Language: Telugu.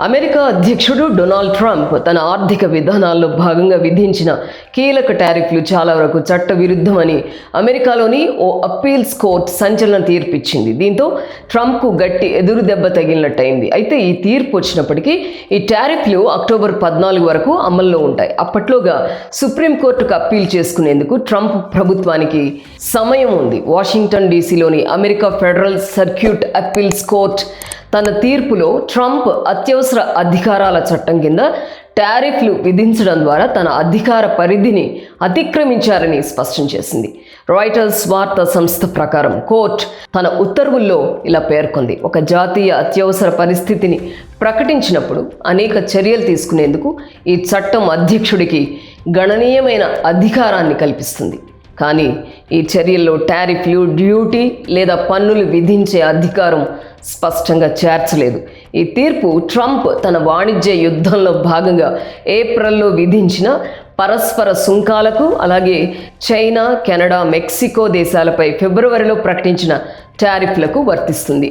అమెరికా అధ్యక్షుడు డొనాల్డ్ ట్రంప్ తన ఆర్థిక విధానాల్లో భాగంగా విధించిన కీలక టారిఫ్లు చాలా వరకు చట్ట విరుద్ధమని అమెరికాలోని ఓ అప్పీల్స్ కోర్టు సంచలన తీర్పు ఇచ్చింది. దీంతో ట్రంప్కు గట్టి ఎదురు దెబ్బ తగిలినట్టయింది. అయితే ఈ తీర్పు వచ్చినప్పటికీ ఈ టారిఫ్లు అక్టోబర్ 14 వరకు అమల్లో ఉంటాయి. అప్పట్లోగా సుప్రీంకోర్టుకు అప్పీల్ చేసుకునేందుకు ట్రంప్ ప్రభుత్వానికి సమయం ఉంది. వాషింగ్టన్ డీసీలోని America federal circuit appeals court తన తీర్పులో ట్రంప్ అత్యవసర అధికారాల చట్టం కింద టారిఫ్లు విధించడం ద్వారా తన అధికార పరిధిని అతిక్రమించారని స్పష్టం చేసింది. రాయిటర్స్ వార్తా సంస్థ ప్రకారం కోర్టు తన ఉత్తర్వుల్లో ఇలా పేర్కొంది: ఒక జాతీయ అత్యవసర పరిస్థితిని ప్రకటించినప్పుడు అనేక చర్యలు తీసుకునేందుకు ఈ చట్టం అధ్యక్షుడికి గణనీయమైన అధికారాన్ని కల్పిస్తుంది. కానీ ఈ చర్యల్లో టారిఫ్లు, డ్యూటీ లేదా పన్నులు విధించే అధికారం స్పష్టంగా చేర్చలేదు. ఈ తీర్పు ట్రంప్ తన వాణిజ్య యుద్ధంలో భాగంగా ఏప్రిల్లో విధించిన పరస్పర సుంకాలకు, అలాగే చైనా, కెనడా, మెక్సికో దేశాలపై ఫిబ్రవరిలో ప్రకటించిన టారిఫ్లకు వర్తిస్తుంది.